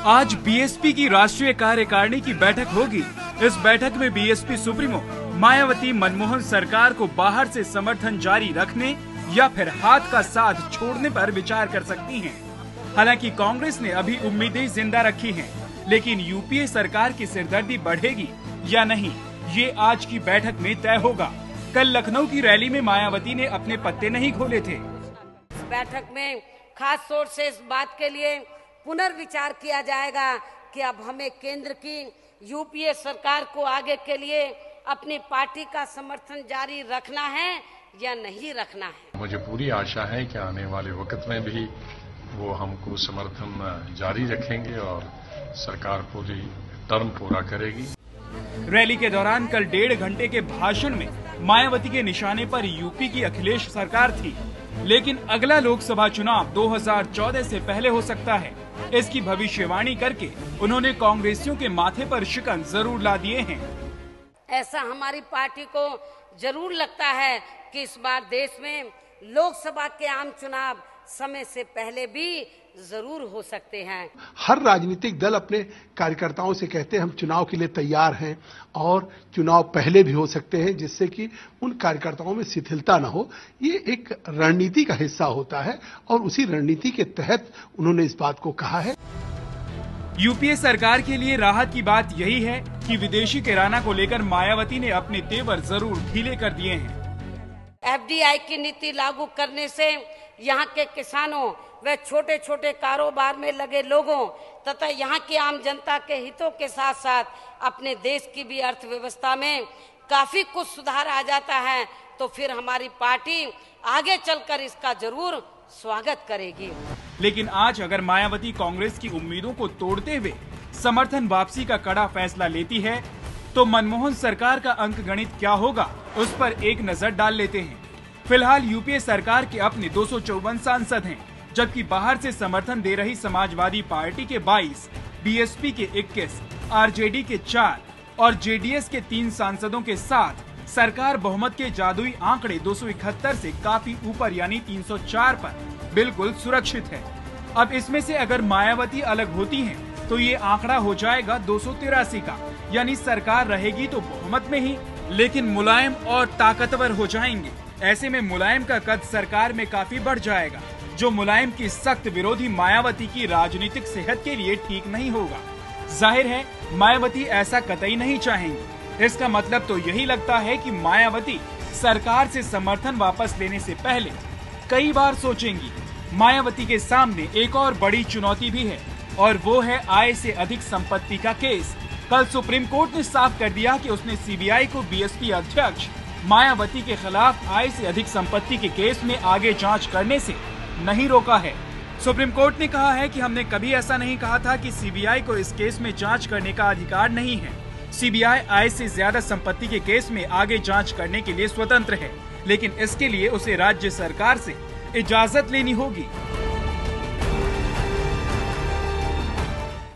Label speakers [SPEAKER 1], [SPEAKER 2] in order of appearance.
[SPEAKER 1] आज बीएसपी की राष्ट्रीय कार्यकारिणी की बैठक होगी। इस बैठक में बीएसपी सुप्रीमो मायावती मनमोहन सरकार को बाहर से समर्थन जारी रखने या फिर हाथ का साथ छोड़ने पर विचार कर सकती हैं। हालांकि कांग्रेस ने अभी उम्मीदें जिंदा रखी हैं, लेकिन यूपीए सरकार की सिरदर्दी बढ़ेगी या नहीं, ये आज की बैठक में तय होगा। कल लखनऊ की रैली में मायावती ने अपने पत्ते नहीं खोले थे।
[SPEAKER 2] बैठक में खास तौर से इस बात के लिए पुनर्विचार किया जाएगा कि अब हमें केंद्र की यूपीए सरकार को आगे के लिए अपनी पार्टी का समर्थन जारी रखना है या नहीं रखना है।
[SPEAKER 3] मुझे पूरी आशा है कि आने वाले वक्त में भी वो हमको समर्थन जारी रखेंगे और सरकार पूरी टर्म पूरा करेगी।
[SPEAKER 1] रैली के दौरान कल 1.5 घंटे के भाषण में मायावती के निशाने पर यूपी की अखिलेश सरकार थी, लेकिन अगला लोकसभा चुनाव 2014 से पहले हो सकता है। इसकी भविष्यवाणी करके उन्होंने कांग्रेसियों के माथे पर शिकन जरूर ला दिए हैं।
[SPEAKER 2] ऐसा हमारी पार्टी को जरूर लगता है कि इस बार देश में लोकसभा के आम चुनाव समय से पहले भी जरूर हो सकते हैं।
[SPEAKER 4] हर राजनीतिक दल अपने कार्यकर्ताओं से कहते हैं हम चुनाव के लिए तैयार हैं और चुनाव पहले भी हो सकते हैं, जिससे कि उन कार्यकर्ताओं में शिथिलता न हो। ये एक रणनीति का हिस्सा होता है और उसी रणनीति के तहत उन्होंने इस बात को कहा है।
[SPEAKER 1] यूपीए सरकार के लिए राहत की बात यही है कि विदेशी किराना को लेकर मायावती ने अपने तेवर जरूर ढीले कर दिए हैं।
[SPEAKER 2] एफडीआई की नीति लागू करने से यहाँ के किसानों व छोटे छोटे कारोबार में लगे लोगों तथा यहाँ की आम जनता के हितों के साथ साथ अपने देश की भी अर्थव्यवस्था में काफी कुछ सुधार आ जाता है, तो फिर हमारी पार्टी आगे चलकर इसका जरूर स्वागत करेगी।
[SPEAKER 1] लेकिन आज अगर मायावती कांग्रेस की उम्मीदों को तोड़ते हुए समर्थन वापसी का कड़ा फैसला लेती है, तो मनमोहन सरकार का अंकगणित क्या होगा, उस पर एक नजर डाल लेते हैं। फिलहाल यूपीए सरकार के अपने 254 सांसद हैं, जबकि बाहर से समर्थन दे रही समाजवादी पार्टी के 22, बीएसपी के 21, आरजेडी के 4 और जेडीएस के 3 सांसदों के साथ सरकार बहुमत के जादुई आंकड़े 271 से काफी ऊपर यानी 304 पर बिल्कुल सुरक्षित है। अब इसमें से अगर मायावती अलग होती हैं, तो ये आंकड़ा हो जाएगा 283 का, यानी सरकार रहेगी तो बहुमत में ही, लेकिन मुलायम और ताकतवर हो जाएंगे। ऐसे में मुलायम का कद सरकार में काफी बढ़ जाएगा, जो मुलायम की सख्त विरोधी मायावती की राजनीतिक सेहत के लिए ठीक नहीं होगा। जाहिर है मायावती ऐसा कतई नहीं चाहेंगी। इसका मतलब तो यही लगता है कि मायावती सरकार से समर्थन वापस लेने से पहले कई बार सोचेंगी। मायावती के सामने एक और बड़ी चुनौती भी है और वो है आय से अधिक संपत्ति का केस। कल सुप्रीम कोर्ट ने साफ कर दिया कि उसने सीबीआई को बीएसपी अध्यक्ष मायावती के खिलाफ आय से अधिक संपत्ति के केस में आगे जांच करने से नहीं रोका है। सुप्रीम कोर्ट ने कहा है कि हमने कभी ऐसा नहीं कहा था कि सीबीआई को इस केस में जांच करने का अधिकार नहीं है। सीबीआई आय से ज्यादा संपत्ति के केस में आगे जांच करने के लिए स्वतंत्र है, लेकिन इसके लिए उसे राज्य सरकार से इजाजत लेनी होगी।